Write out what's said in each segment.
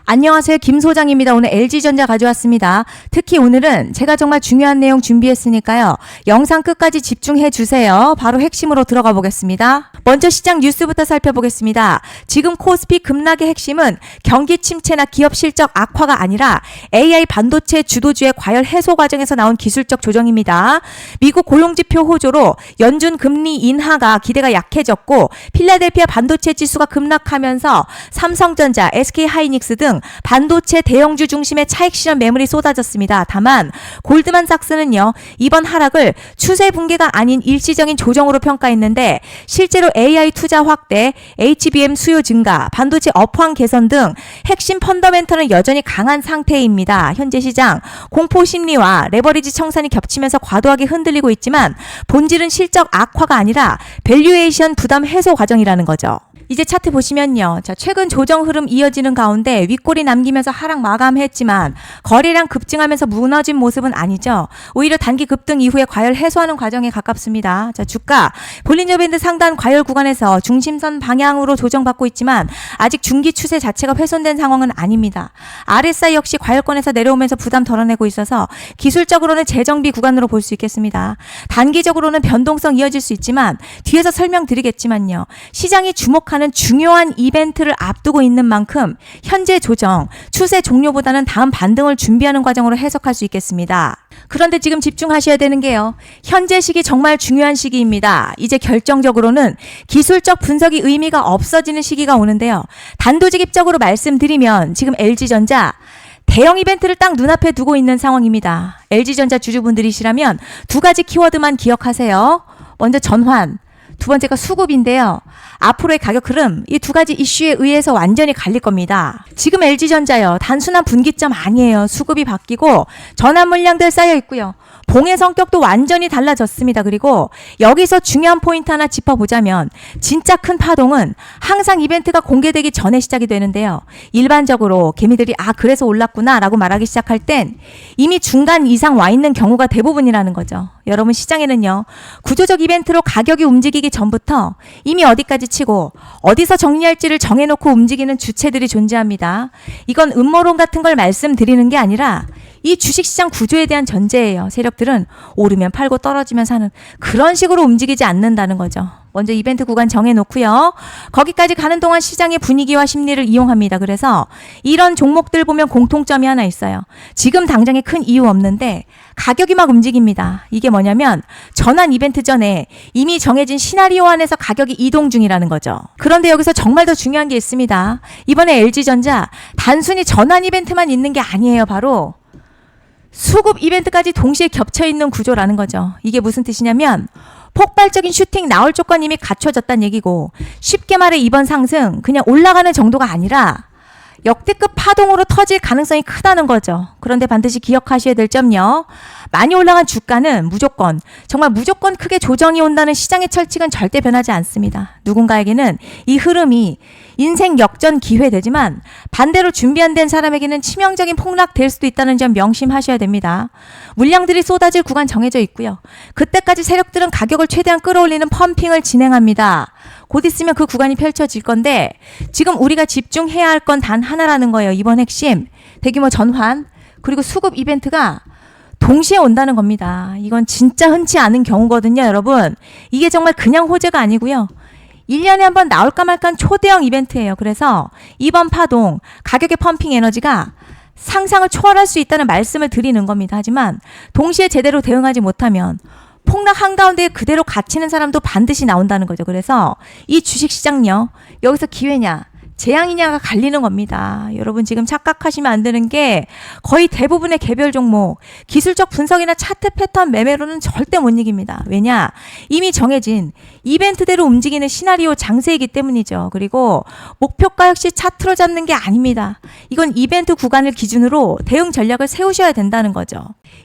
안녕하세요. 김 소장입니다. 오늘 LG전자 가져왔습니다. 특히 오늘은 제가 정말 중요한 내용 준비했으니까요. 영상 끝까지 집중해 주세요. 바로 핵심으로 들어가 보겠습니다. 먼저 시장 뉴스부터 살펴보겠습니다. 지금 코스피 급락의 핵심은 경기 침체나 기업 실적 악화가 아니라 AI 반도체 주도주의 과열 해소 과정에서 나온 기술적 조정입니다. 미국 고용지표 호조로 연준 금리 인하가 기대가 약해졌고 필라델피아 반도체 지수가 급락하면서 삼성전자, SK하이닉스 등 반도체 대형주 중심의 차익 실현 매물이 쏟아졌습니다. 다만 골드만삭스는요, 이번 하락을 추세 붕괴가 아닌 일시적인 조정으로 평가했는데 실제로 AI 투자 확대, HBM 수요 증가, 반도체 업황 개선 등 핵심 펀더멘털은 여전히 강한 상태입니다. 현재 시장 공포 심리와 레버리지 청산이 겹치면서 과도하게 흔들리고 있지만 본질은 실적 악화가 아니라 밸류에이션 부담 해소 과정이라는 거죠. 이제 차트 보시면요. 자, 최근 조정 흐름 이어지는 가운데 윗골이 남기면서 하락 마감했지만 거래량 급증하면서 무너진 모습은 아니죠. 오히려 단기 급등 이후에 과열 해소하는 과정에 가깝습니다. 자, 주가 볼린저 밴드 상단 과열 구간에서 중심선 방향으로 조정받고 있지만 아직 중기 추세 자체가 훼손된 상황은 아닙니다. RSI 역시 과열권에서 내려오면서 부담 덜어내고 있어서 기술적으로는 재정비 구간으로 볼 수 있겠습니다. 단기적으로는 변동성 이어질 수 있지만 뒤에서 설명드리겠지만요. 시장이 주목하는 중요한 이벤트를 앞두고 있는 만큼 현재 조정, 추세 종료보다는 다음 반등을 준비하는 과정으로 해석할 수 있겠습니다. 그런데 지금 집중하셔야 되는 게요. 현재 시기 정말 중요한 시기입니다. 이제 결정적으로는 기술적 분석이 의미가 없어지는 시기가 오는데요. 단도직입적으로 말씀드리면 지금 LG전자 대형 이벤트를 딱 눈앞에 두고 있는 상황입니다. LG전자 주주분들이시라면 두 가지 키워드만 기억하세요. 먼저 전환, 두 번째가 수급인데요. 앞으로의 가격 흐름, 이 두 가지 이슈에 의해서 완전히 갈릴 겁니다. 지금 LG전자요. 단순한 분기점 아니에요. 수급이 바뀌고 전환 물량들 쌓여 있고요. 봉의 성격도 완전히 달라졌습니다. 그리고 여기서 중요한 포인트 하나 짚어보자면 진짜 큰 파동은 항상 이벤트가 공개되기 전에 시작이 되는데요. 일반적으로 개미들이 그래서 올랐구나 라고 말하기 시작할 땐 이미 중간 이상 와 있는 경우가 대부분이라는 거죠. 여러분, 시장에는요. 구조적 이벤트로 가격이 움직이기 전부터 이미 어디까지 치고 어디서 정리할지를 정해놓고 움직이는 주체들이 존재합니다. 이건 음모론 같은 걸 말씀드리는 게 아니라 이 주식시장 구조에 대한 전제예요. 세력들은 오르면 팔고 떨어지면 사는 그런 식으로 움직이지 않는다는 거죠. 먼저 이벤트 구간 정해놓고요. 거기까지 가는 동안 시장의 분위기와 심리를 이용합니다. 그래서 이런 종목들 보면 공통점이 하나 있어요. 지금 당장에 큰 이유 없는데 가격이 막 움직입니다. 이게 뭐냐면 전환 이벤트 전에 이미 정해진 시나리오 안에서 가격이 이동 중이라는 거죠. 그런데 여기서 정말 더 중요한 게 있습니다. 이번에 LG전자 단순히 전환 이벤트만 있는 게 아니에요. 바로 수급 이벤트까지 동시에 겹쳐있는 구조라는 거죠. 이게 무슨 뜻이냐면 폭발적인 슈팅 나올 조건이 이미 갖춰졌다는 얘기고, 쉽게 말해 이번 상승 그냥 올라가는 정도가 아니라 역대급 파동으로 터질 가능성이 크다는 거죠. 그런데 반드시 기억하셔야 될 점요. 많이 올라간 주가는 무조건, 정말 무조건 크게 조정이 온다는 시장의 철칙은 절대 변하지 않습니다. 누군가에게는 이 흐름이 인생 역전 기회 되지만 반대로 준비 안 된 사람에게는 치명적인 폭락 될 수도 있다는 점 명심하셔야 됩니다. 물량들이 쏟아질 구간 정해져 있고요. 그때까지 세력들은 가격을 최대한 끌어올리는 펌핑을 진행합니다. 곧 있으면 그 구간이 펼쳐질 건데 지금 우리가 집중해야 할 건 단 하나라는 거예요. 이번 핵심 대규모 전환 그리고 수급 이벤트가 동시에 온다는 겁니다. 이건 진짜 흔치 않은 경우거든요, 여러분. 이게 정말 그냥 호재가 아니고요. 1년에 한 번 나올까 말까한 초대형 이벤트예요. 그래서 이번 파동, 가격의 펌핑 에너지가 상상을 초월할 수 있다는 말씀을 드리는 겁니다. 하지만 동시에 제대로 대응하지 못하면 폭락 한가운데 그대로 갇히는 사람도 반드시 나온다는 거죠. 그래서 이 주식시장요. 여기서 기회냐 재앙이냐가 갈리는 겁니다. 여러분, 지금 착각하시면 안 되는 게 거의 대부분의 개별 종목 기술적 분석이나 차트 패턴 매매로는 절대 못 이깁니다. 왜냐? 이미 정해진 이벤트대로 움직이는 시나리오 장세이기 때문이죠. 그리고 목표가 역시 차트로 잡는 게 아닙니다. 이건 이벤트 구간을 기준으로 대응 전략을 세우셔야 된다는 거죠.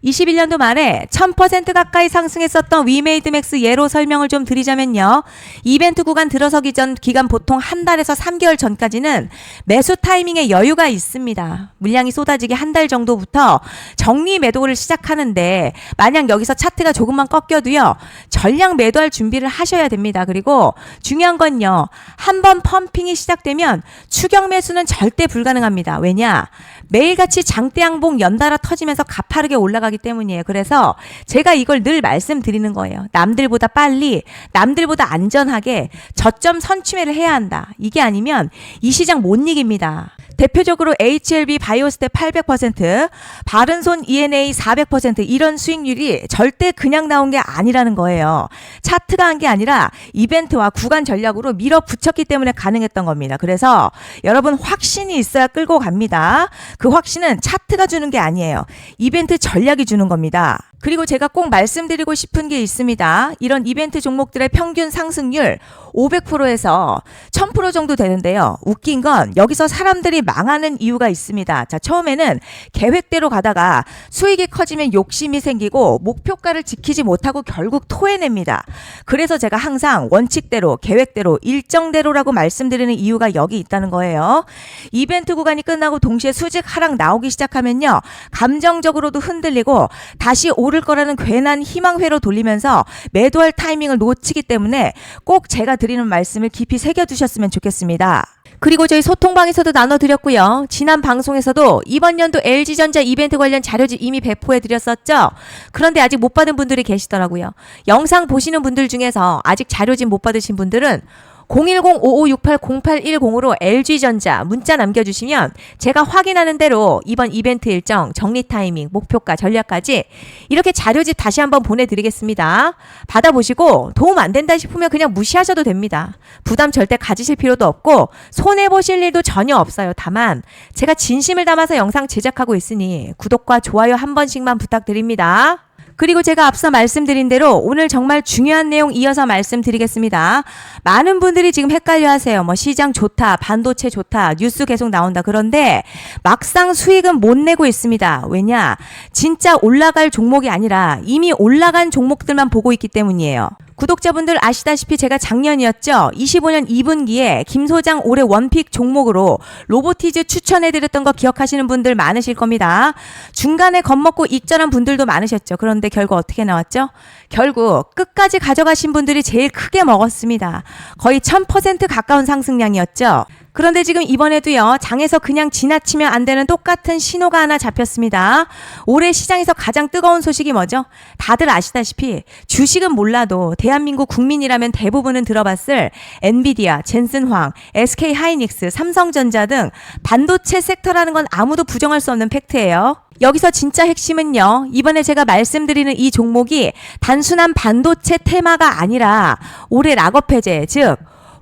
21년도 말에 1000% 가까이 상승했었던 위메이드맥스 예로 설명을 좀 드리자면요. 이벤트 구간 들어서기 전 기간 보통 한 달에서 3개월 전까지는 매수 타이밍에 여유가 있습니다. 물량이 쏟아지기 한 달 정도부터 정리 매도를 시작하는데 만약 여기서 차트가 조금만 꺾여도요. 전량 매도할 준비를 하셔야 됩니다. 그리고 중요한 건요. 한번 펌핑이 시작되면 추격 매수는 절대 불가능합니다. 왜냐? 매일같이 장대 양봉 연달아 터지면서 가파르게 올라가기 때문이에요. 그래서 제가 이걸 늘 말씀드리는 거예요. 남들보다 빨리, 남들보다 안전하게 저점 선취매를 해야 한다. 이게 아니면 이 시장 못 이깁니다. 대표적으로 HLB 바이오스텝 800%, 바른손 ENA 400% 이런 수익률이 절대 그냥 나온 게 아니라는 거예요. 차트가 한 게 아니라 이벤트와 구간 전략으로 밀어붙였기 때문에 가능했던 겁니다. 그래서 여러분 확신이 있어야 끌고 갑니다. 그 확신은 차트가 주는 게 아니에요. 이벤트 전략이 주는 겁니다. 그리고 제가 꼭 말씀드리고 싶은 게 있습니다. 이런 이벤트 종목들의 평균 상승률 500%에서 1000% 정도 되는데요. 웃긴 건 여기서 사람들이 망하는 이유가 있습니다. 자, 처음에는 계획대로 가다가 수익이 커지면 욕심이 생기고 목표가를 지키지 못하고 결국 토해냅니다. 그래서 제가 항상 원칙대로, 계획대로, 일정대로라고 말씀드리는 이유가 여기 있다는 거예요. 이벤트 구간이 끝나고 동시에 수직 하락 나오기 시작하면요. 감정적으로도 흔들리고 다시 오를 거라는 괜한 희망회로 돌리면서 매도할 타이밍을 놓치기 때문에 꼭 제가 드리는 말씀을 깊이 새겨두셨으면 좋겠습니다. 그리고 저희 소통방에서도 나눠드렸고요. 지난 방송에서도 이번 연도 LG전자 이벤트 관련 자료집 이미 배포해드렸었죠. 그런데 아직 못 받은 분들이 계시더라고요. 영상 보시는 분들 중에서 아직 자료집 못 받으신 분들은 010-5568-0810으로 LG전자 문자 남겨주시면 제가 확인하는 대로 이번 이벤트 일정, 정리 타이밍, 목표가, 전략까지 이렇게 자료집 다시 한번 보내드리겠습니다. 받아보시고 도움 안 된다 싶으면 그냥 무시하셔도 됩니다. 부담 절대 가지실 필요도 없고 손해보실 일도 전혀 없어요. 다만 제가 진심을 담아서 영상 제작하고 있으니 구독과 좋아요 한 번씩만 부탁드립니다. 그리고 제가 앞서 말씀드린 대로 오늘 정말 중요한 내용 이어서 말씀드리겠습니다. 많은 분들이 지금 헷갈려 하세요. 시장 좋다, 반도체 좋다, 뉴스 계속 나온다. 그런데 막상 수익은 못 내고 있습니다. 왜냐? 진짜 올라갈 종목이 아니라 이미 올라간 종목들만 보고 있기 때문이에요. 구독자분들 아시다시피 제가 작년이었죠. 25년 2분기에 김 소장 올해 원픽 종목으로 로보티즈 추천해드렸던 거 기억하시는 분들 많으실 겁니다. 중간에 겁먹고 익절한 분들도 많으셨죠. 그런데 결국 어떻게 나왔죠? 결국 끝까지 가져가신 분들이 제일 크게 먹었습니다. 거의 1000% 가까운 상승량이었죠. 그런데 지금 이번에도요. 장에서 그냥 지나치면 안 되는 똑같은 신호가 하나 잡혔습니다. 올해 시장에서 가장 뜨거운 소식이 뭐죠? 다들 아시다시피 주식은 몰라도 대한민국 국민이라면 대부분은 들어봤을 엔비디아, 젠슨황, SK하이닉스, 삼성전자 등 반도체 섹터라는 건 아무도 부정할 수 없는 팩트예요. 여기서 진짜 핵심은요. 이번에 제가 말씀드리는 이 종목이 단순한 반도체 테마가 아니라 올해 락업 해제, 즉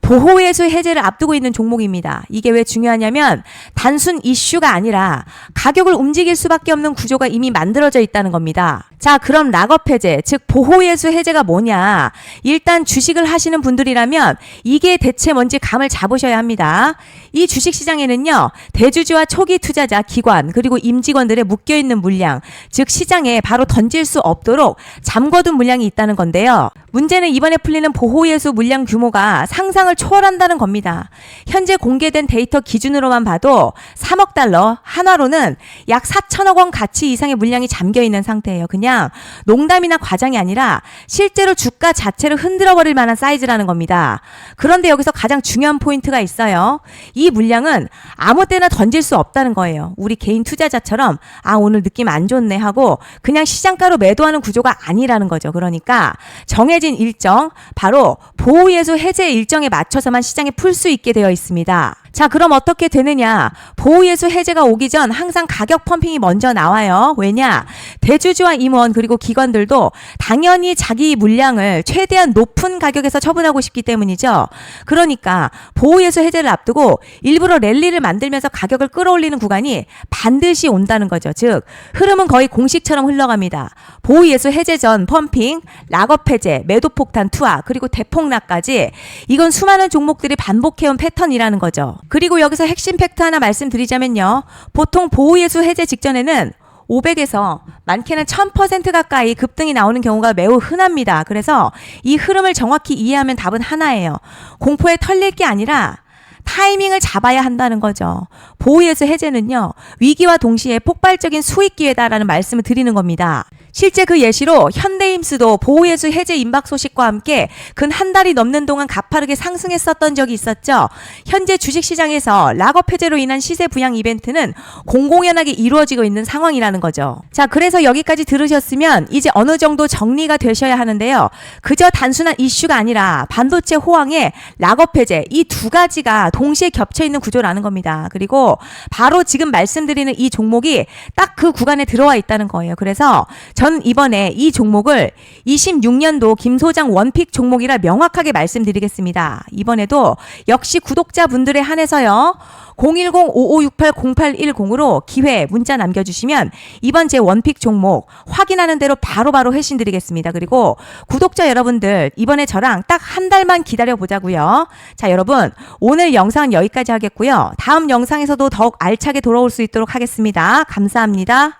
보호예수 해제를 앞두고 있는 종목입니다. 이게 왜 중요하냐면 단순 이슈가 아니라 가격을 움직일 수밖에 없는 구조가 이미 만들어져 있다는 겁니다. 자, 그럼 락업 해제, 즉 보호예수 해제가 뭐냐? 일단 주식을 하시는 분들이라면 이게 대체 뭔지 감을 잡으셔야 합니다. 이 주식시장에는요. 대주주와 초기 투자자, 기관, 그리고 임직원들의 묶여있는 물량, 즉 시장에 바로 던질 수 없도록 잠궈둔 물량이 있다는 건데요. 문제는 이번에 풀리는 보호예수 물량 규모가 상상을 초월한다는 겁니다. 현재 공개된 데이터 기준으로만 봐도 3억 달러, 한화로는 약 4천억 원 가치 이상의 물량이 잠겨있는 상태예요. 그냥 농담이나 과장이 아니라 실제로 주가 자체를 흔들어버릴 만한 사이즈라는 겁니다. 그런데 여기서 가장 중요한 포인트가 있어요. 이 물량은 아무 때나 던질 수 없다는 거예요. 우리 개인 투자자처럼 오늘 느낌 안 좋네 하고 그냥 시장가로 매도하는 구조가 아니라는 거죠. 그러니까 정해진 일정, 바로 보호예수 해제 일정에 맞춰서만 시장에 풀 수 있게 되어 있습니다. 자, 그럼 어떻게 되느냐? 보호예수 해제가 오기 전 항상 가격 펌핑이 먼저 나와요. 왜냐? 대주주와 임원 그리고 기관들도 당연히 자기 물량을 최대한 높은 가격에서 처분하고 싶기 때문이죠. 그러니까 보호예수 해제를 앞두고 일부러 랠리를 만들면서 가격을 끌어올리는 구간이 반드시 온다는 거죠. 즉 흐름은 거의 공식처럼 흘러갑니다. 보호예수 해제 전 펌핑, 락업 해제, 매도 폭탄 투하, 그리고 대폭락까지 이건 수많은 종목들이 반복해온 패턴이라는 거죠. 그리고 여기서 핵심 팩트 하나 말씀드리자면요. 보통 보호예수 해제 직전에는 500에서 많게는 1000% 가까이 급등이 나오는 경우가 매우 흔합니다. 그래서 이 흐름을 정확히 이해하면 답은 하나예요. 공포에 털릴 게 아니라 타이밍을 잡아야 한다는 거죠. 보호예수 해제는요, 위기와 동시에 폭발적인 수익 기회다라는 말씀을 드리는 겁니다. 실제 그 예시로 현대임스도 보호예수 해제 임박 소식과 함께 근 한 달이 넘는 동안 가파르게 상승했었던 적이 있었죠. 현재 주식시장에서 락업 해제로 인한 시세 부양 이벤트는 공공연하게 이루어지고 있는 상황이라는 거죠. 자, 그래서 여기까지 들으셨으면 이제 어느 정도 정리가 되셔야 하는데요. 그저 단순한 이슈가 아니라 반도체 호황에 락업 해제, 이 두 가지가 동시에 겹쳐 있는 구조라는 겁니다. 그리고 바로 지금 말씀드리는 이 종목이 딱 그 구간에 들어와 있다는 거예요. 그래서 전 이번에 이 종목을 26년도 김 소장 원픽 종목이라 명확하게 말씀드리겠습니다. 이번에도 역시 구독자분들에 한해서요. 010-5568-0810으로 기회 문자 남겨주시면 이번 제 원픽 종목 확인하는 대로 바로바로 회신 드리겠습니다. 그리고 구독자 여러분들 이번에 저랑 딱 한 달만 기다려 보자고요. 자, 여러분 오늘 영상은 여기까지 하겠고요. 다음 영상에서도 더욱 알차게 돌아올 수 있도록 하겠습니다. 감사합니다.